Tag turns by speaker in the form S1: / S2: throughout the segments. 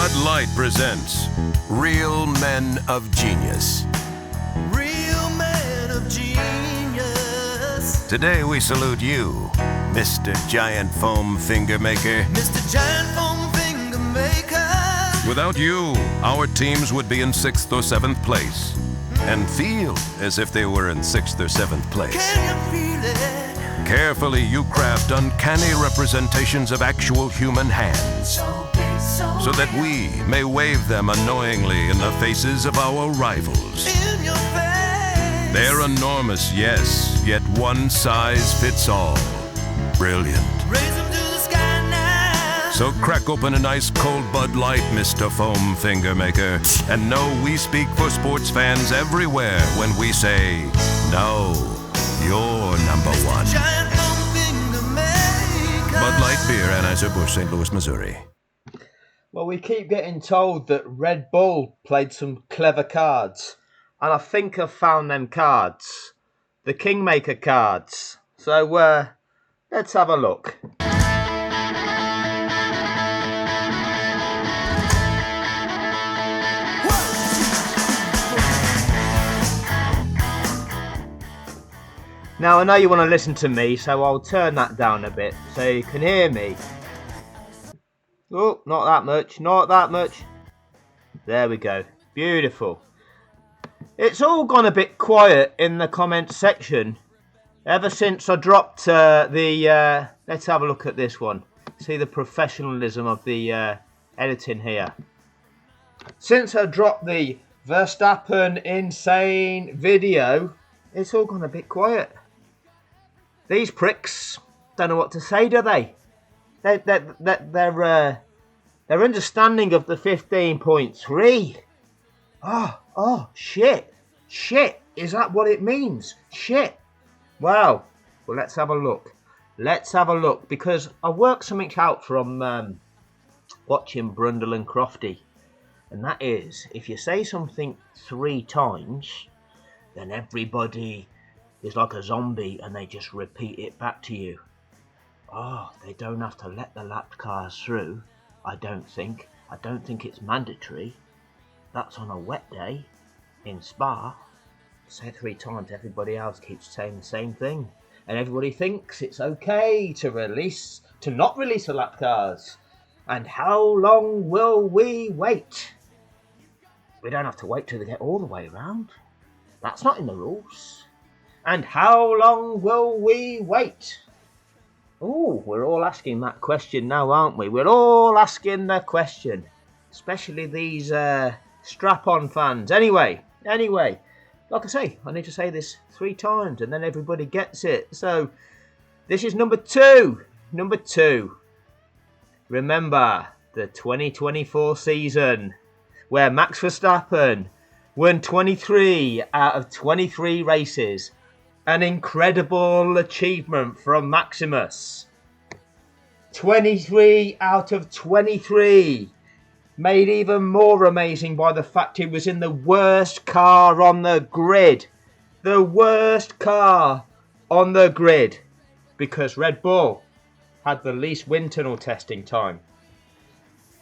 S1: Bud Light presents Real Men of Genius.
S2: Real men of genius.
S1: Today we salute you, Mr. Giant Foam Finger Maker.
S2: Mr. Giant Foam Finger Maker.
S1: Without you, our teams would be in 6th or 7th place and feel as if they were in 6th or 7th place.
S2: Can you feel it?
S1: Carefully, you craft uncanny representations of actual human hands so that we may wave them annoyingly in the faces of our rivals.
S2: In your face.
S1: They're enormous, yes, yet one size fits all. Brilliant.
S2: Raise them to the sky now.
S1: So crack open an ice cold Bud Light, Mr. Foam Finger Maker, and know we speak for sports fans everywhere when we say, no, you're number one.
S2: Giant Foam Finger Maker.
S1: Bud Light Beer, Anheuser-Busch, St. Louis, Missouri.
S3: Well, we keep getting told that Red Bull played some clever cards. And I think I've found them cards. The Kingmaker cards. So, let's have a look. Now, I know you want to listen to me, so I'll turn that down a bit so you can hear me. Oh, not that much, not that much. There we go. Beautiful. It's all gone a bit quiet in the comments section ever since I dropped let's have a look at this one. See the professionalism of the editing here. Since I dropped the Verstappen insane video, it's all gone a bit quiet. These pricks don't know what to say, do they? Their understanding of the 15.3. Oh, shit, is that what it means? Shit. Well, let's have a look. Because I worked something out from watching Brundle and Crofty. And that is, if you say something 3 times, then everybody is like a zombie and they just repeat it back to you. Oh, they don't have to let the lap cars through, I don't think. I don't think it's mandatory. That's on a wet day in Spa. Say 3 times, everybody else keeps saying the same thing. And everybody thinks it's okay to not release the lap cars. And how long will we wait? We don't have to wait till they get all the way around. That's not in the rules. And how long will we wait? Oh, we're all asking that question now, aren't we? We're all asking the question. Especially these strap-on fans. Anyway, like I say, I need to say this 3 times and then everybody gets it. So, this is number 2. Number 2. Remember the 2024 season where Max Verstappen won 23 out of 23 races. An incredible achievement from Maximus. 23 out of 23. Made even more amazing by the fact he was in the worst car on the grid. The worst car on the grid. Because Red Bull had the least wind tunnel testing time.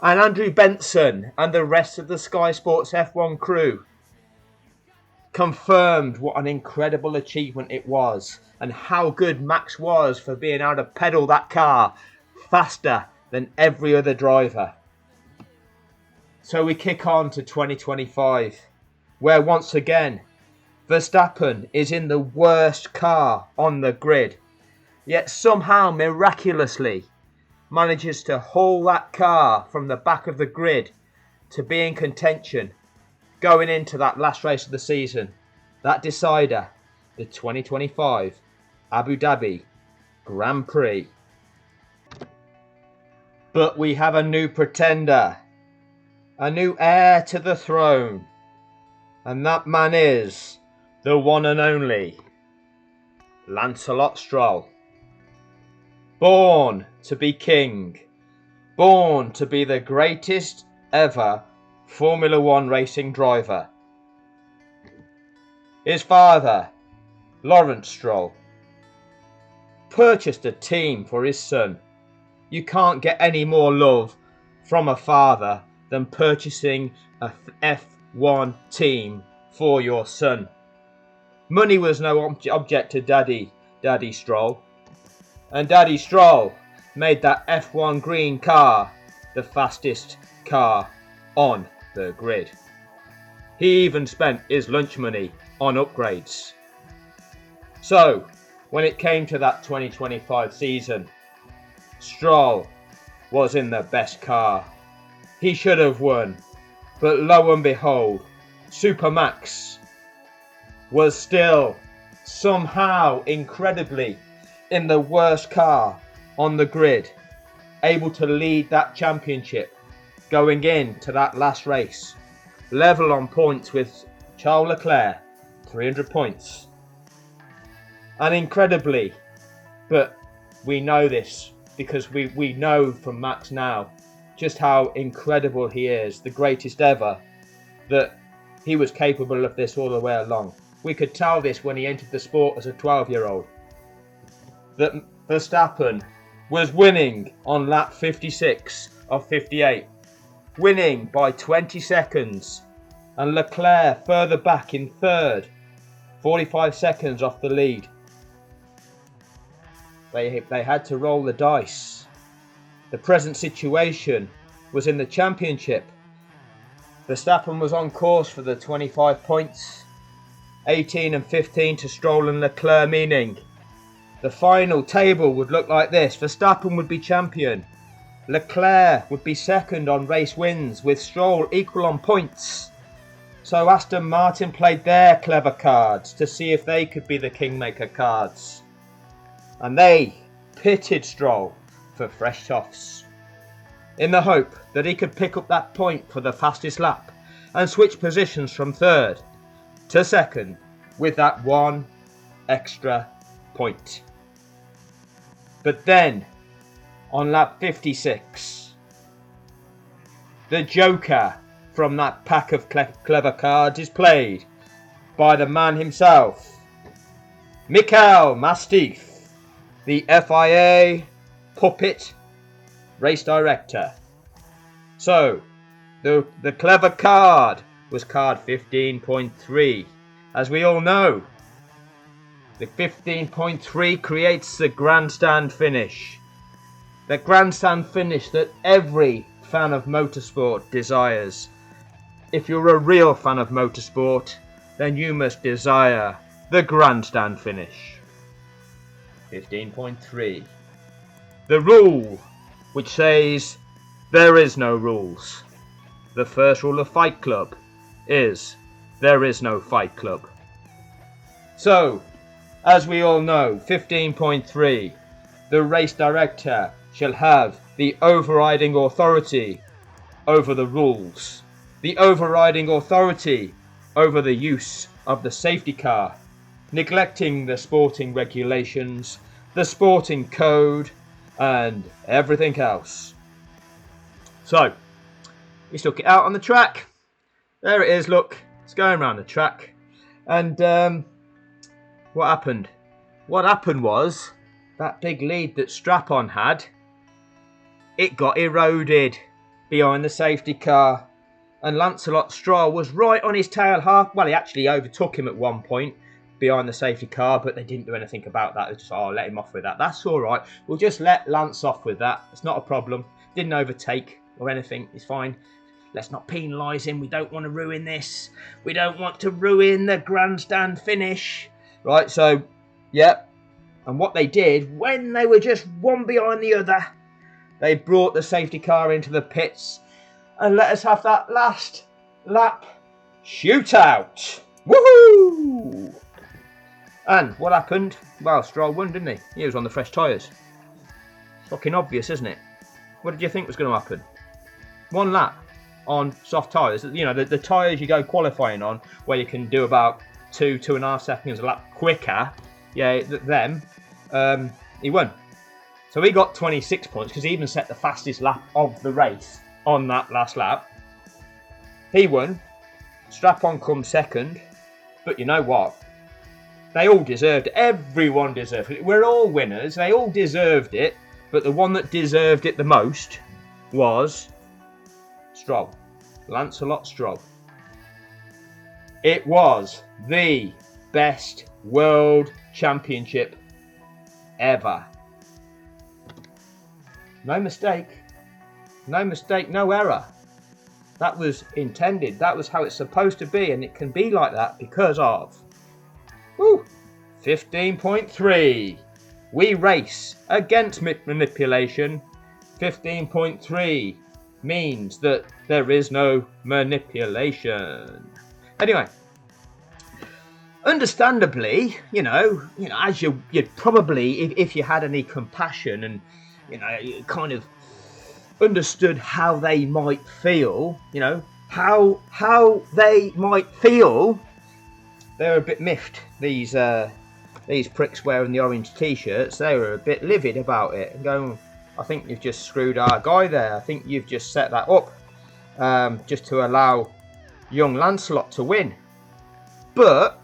S3: And Andrew Benson and the rest of the Sky Sports F1 crew confirmed what an incredible achievement it was and how good Max was for being able to pedal that car faster than every other driver. So we kick on to 2025, where once again Verstappen is in the worst car on the grid, yet somehow miraculously manages to haul that car from the back of the grid to be in contention going into that last race of the season, that decider, the 2025 Abu Dhabi Grand Prix. But we have a new pretender, a new heir to the throne, and that man is the one and only Lancelot Stroll. Born to be king, born to be the greatest ever Formula One racing driver. His father, Lawrence Stroll, purchased a team for his son. You can't get any more love from a father than purchasing a F1 team for your son. Money was no object to Daddy Stroll. And Daddy Stroll made that F1 green car the fastest car on the grid. He even spent his lunch money on upgrades. So, when it came to that 2025 season, Stroll was in the best car. He should have won, but lo and behold, Supermax was still somehow, incredibly, in the worst car on the grid, able to lead that championship going into that last race, level on points with Charles Leclerc, 300 points. And incredibly, but we know this because we know from Max now just how incredible he is, the greatest ever, that he was capable of this all the way along. We could tell this when he entered the sport as a 12-year-old. That Verstappen was winning on lap 56 of 58, winning by 20 seconds, and Leclerc further back in third, 45 seconds off the lead. They had to roll the dice. The present situation was in the championship. Verstappen was on course for the 25 points, 18 and 15 to Stroll and Leclerc, meaning the final table would look like this. Verstappen would be champion. Leclerc would be second on race wins, with Stroll equal on points. So Aston Martin played their clever cards to see if they could be the kingmaker cards. And they pitted Stroll for fresh toffs, in the hope that he could pick up that point for the fastest lap and switch positions from third to second with that one extra point. But then, on lap 56, the joker from that pack of clever cards is played by the man himself, Michael Mastiff, the FIA puppet race director. So, the clever card was card 15.3. As we all know, the 15.3 creates the grandstand finish. The grandstand finish that every fan of motorsport desires. If you're a real fan of motorsport, then you must desire the grandstand finish. 15.3. The rule which says there is no rules. The first rule of Fight Club is there is no Fight Club. So, as we all know, 15.3, the race director shall have the overriding authority over the rules, the overriding authority over the use of the safety car, neglecting the sporting regulations, the sporting code, and everything else. So, he stuck it out on the track. There it is, look, it's going around the track. And what happened? What happened was, that big lead that Strap-on had, it got eroded behind the safety car. And Lancelot Stroll was right on his tail half. Well, he actually overtook him at one point behind the safety car, but they didn't do anything about that. They just, let him off with that. That's all right. We'll just let Lance off with that. It's not a problem. Didn't overtake or anything. It's fine. Let's not penalise him. We don't want to ruin this. We don't want to ruin the grandstand finish. Right, so, yep. And what they did, when they were just one behind the other, they brought the safety car into the pits and let us have that last lap shootout. Woohoo! And what happened? Well, Stroll won, didn't he? He was on the fresh tyres. Fucking obvious, isn't it? What did you think was going to happen? One lap on soft tyres. You know, the tyres you go qualifying on, where you can do about 2.5 seconds a lap quicker. Yeah, them. He won. So he got 26 points because he even set the fastest lap of the race on that last lap. He won. Strap-on comes second. But you know what? They all deserved it. Everyone deserved it. We're all winners. They all deserved it. But the one that deserved it the most was Stroll. Lancelot Stroll. It was the best world championship ever. No mistake, no error. That was intended. That was how it's supposed to be, and it can be like that because of 15.3. We race against manipulation. 15.3 means that there is no manipulation. Anyway, understandably, as you'd probably, if you had any compassion and, you kind of understood how they might feel, how they might feel, they're a bit miffed, these pricks wearing the orange t-shirts. They were a bit livid about it and going, I think you've just screwed our guy there. I think you've just set that up just to allow young Lancelot to win. But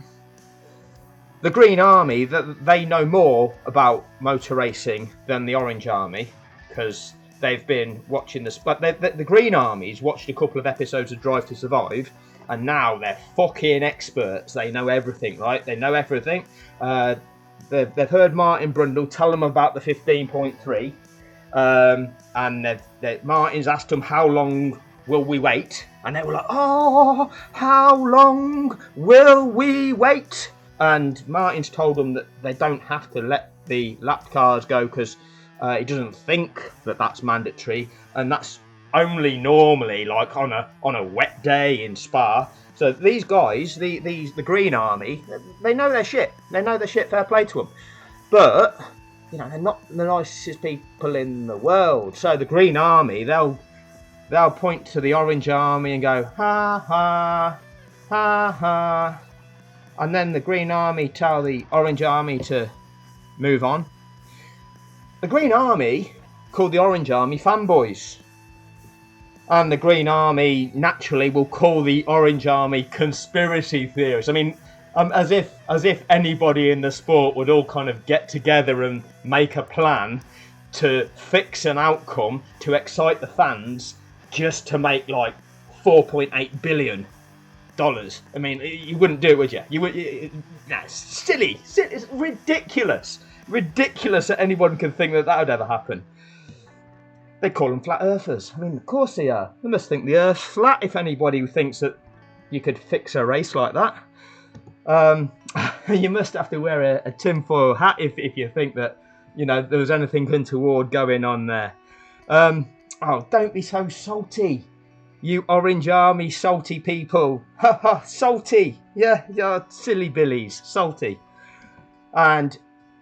S3: the Green Army, they know more about motor racing than the Orange Army, because they've been watching the Green Army's watched a couple of episodes of Drive to Survive, and now they're fucking experts. They know everything, right? They know everything. They've heard Martin Brundle tell them about the 15.3, and Martin's asked them, how long will we wait? And they were like, oh, how long will we wait? And Martin's told them that they don't have to let the lap cars go because he doesn't think that that's mandatory, and that's only normally like on a wet day in Spa. So these guys, the Green Army, they know their shit. They know their shit. Fair play to them. But they're not the nicest people in the world. So the Green Army, they'll point to the Orange Army and go, ha ha ha ha, and then the Green Army tell the Orange Army to move on. The Green Army called the Orange Army fanboys. And the Green Army naturally will call the Orange Army conspiracy theorists. I mean, as if anybody in the sport would all kind of get together and make a plan to fix an outcome to excite the fans just to make like $4.8 billion. I mean, you wouldn't do it, would you? You would. It's silly. It's ridiculous. Ridiculous that anyone can think that would ever happen. They call them flat earthers. I mean, of course they are. They must think the earth's flat if anybody thinks that you could fix a race like that. You must have to wear a tinfoil hat if you think that, there was anything untoward going on there. Don't be so salty. You Orange Army salty people. Ha ha, salty. Yeah, silly billies. Salty. And,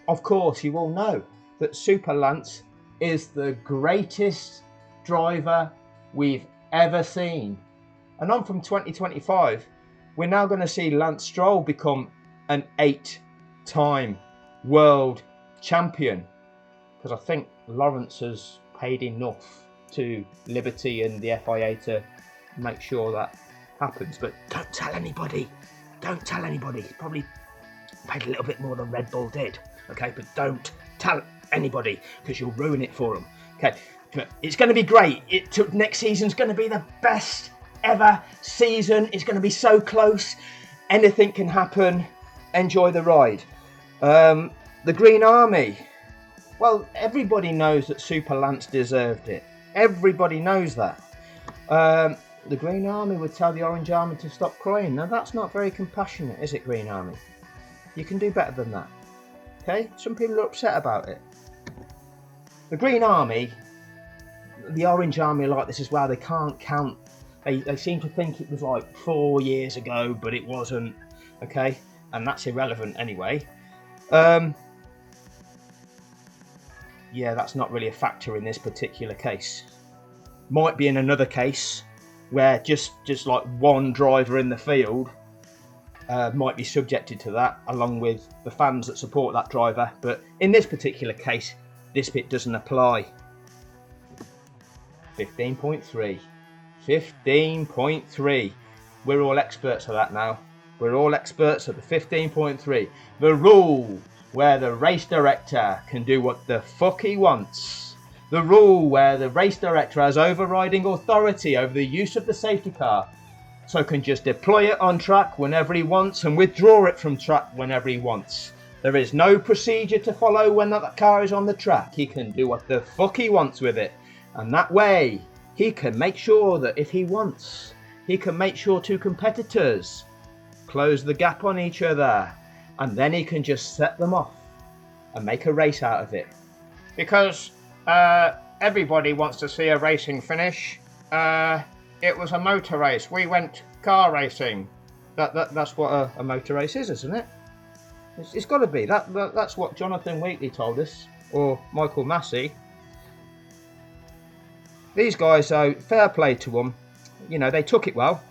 S3: of course, you all know that Super Lance is the greatest driver we've ever seen. And on from 2025, we're now going to see Lance Stroll become an 8-time world champion. Because I think Lawrence has paid enough to Liberty and the FIA to make sure that happens. But don't tell anybody. Don't tell anybody. He's probably paid a little bit more than Red Bull did. Okay, but don't tell anybody because you'll ruin it for them. Okay, it's going to be great. Next season's going to be the best ever season. It's going to be so close. Anything can happen. Enjoy the ride. The Green Army. Well, everybody knows that Super Lance deserved it. Everybody knows that. The Green Army would tell the Orange Army to stop crying. Now, that's not very compassionate, is it, Green Army? You can do better than that. Okay? Some people are upset about it. The Green Army, the Orange Army are like this as well. They can't count. They seem to think it was like 4 years ago, but it wasn't. Okay? And that's irrelevant anyway. Yeah, that's not really a factor in this particular case. Might be in another case where just like one driver in the field might be subjected to that, along with the fans that support that driver. But in this particular case, this bit doesn't apply. 15.3. 15.3. We're all experts at that now. We're all experts at the 15.3. The rule where the race director can do what the fuck he wants. The rule where the race director has overriding authority over the use of the safety car, so can just deploy it on track whenever he wants and withdraw it from track whenever he wants. There is no procedure to follow when that car is on the track. He can do what the fuck he wants with it. And that way, he can make sure that if he wants, he can make sure two competitors close the gap on each other. And then he can just set them off and make a race out of it. Because everybody wants to see a racing finish. It was a motor race. We went car racing. That's what a motor race is, isn't it? It's got to be. That's what Jonathan Wheatley told us, or Michael Massey. These guys, though, fair play to them. You know, they took it well.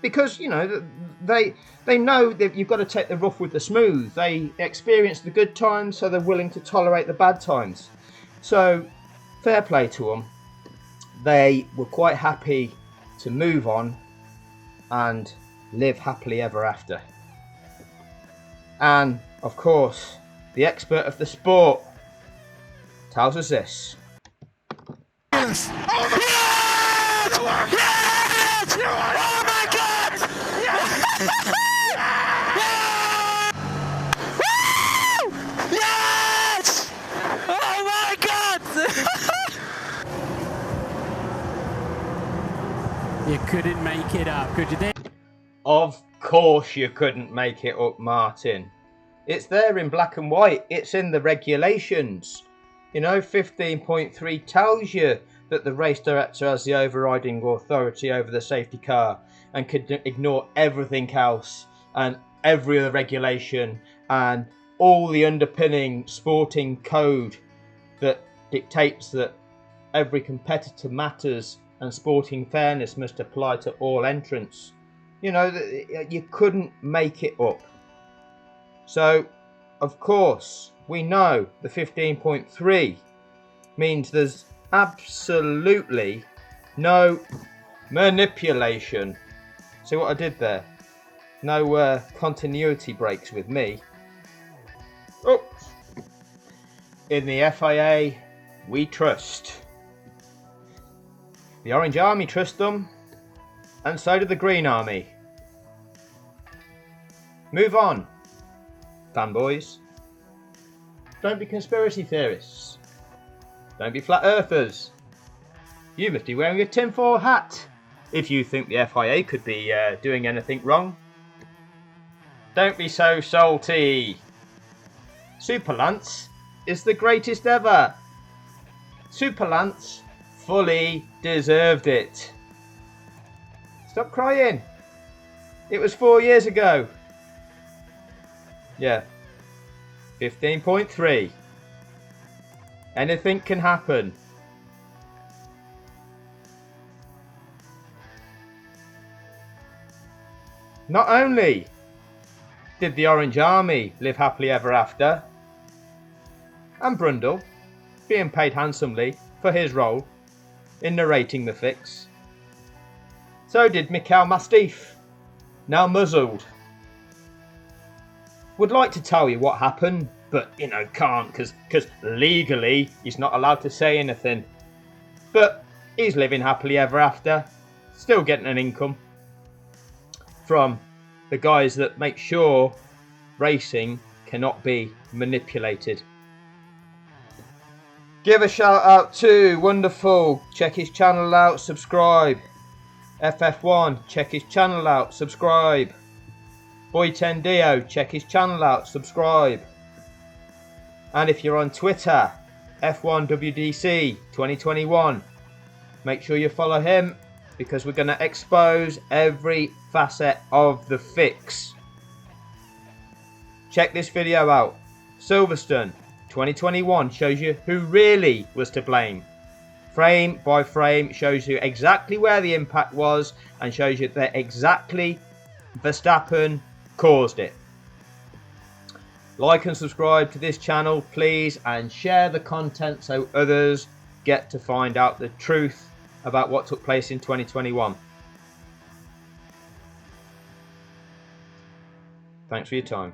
S3: Because you know they know that you've got to take the rough with the smooth. They experienced the good times, so they're willing to tolerate the bad times. So fair play to them. They were quite happy to move on and live happily ever after. And of course, the expert of the sport tells us this.
S4: Yes! Oh my God! Yes! Oh my God! Woo! Yes! Oh my God!
S5: You couldn't make it up, could you?
S3: Of course you couldn't make it up, Martin. It's there in black and white. It's in the regulations. You know, 15.3 tells you that the race director has the overriding authority over the safety car and could ignore everything else and every other regulation and all the underpinning sporting code that dictates that every competitor matters and sporting fairness must apply to all entrants. You know, you couldn't make it up. So, of course, we know the 15.3 means there's absolutely no manipulation. See what I did there? No continuity breaks with me. Oops. In the FIA, we trust. The Orange Army trust them, and so did the Green Army. Move on, fanboys. Don't be conspiracy theorists. Don't be flat earthers. You must be wearing a tinfoil hat if you think the FIA could be doing anything wrong. Don't be so salty. Super Lance is the greatest ever. Super Lance fully deserved it. Stop crying. It was 4 years ago. Yeah. 15.3. Anything can happen. Not only did the Orange Army live happily ever after, and Brundle being paid handsomely for his role in narrating the fix, so did Mikhail Mastiff, now muzzled. Would like to tell you what happened, but you know, can't because legally he's not allowed to say anything. But he's living happily ever after, still getting an income from the guys that make sure racing cannot be manipulated. Give a shout out to Wonderful, check his channel out, subscribe. FF1, check his channel out, subscribe. Boy 10 Dio, check his channel out, subscribe. And if you're on Twitter, F1WDC 2021, make sure you follow him because we're going to expose every facet of the fix. Check this video out. Silverstone 2021 shows you who really was to blame. Frame by frame shows you exactly where the impact was and shows you that exactly Verstappen caused it. Like and subscribe to this channel please, and share the content so others get to find out the truth about what took place in 2021. Thanks for your time.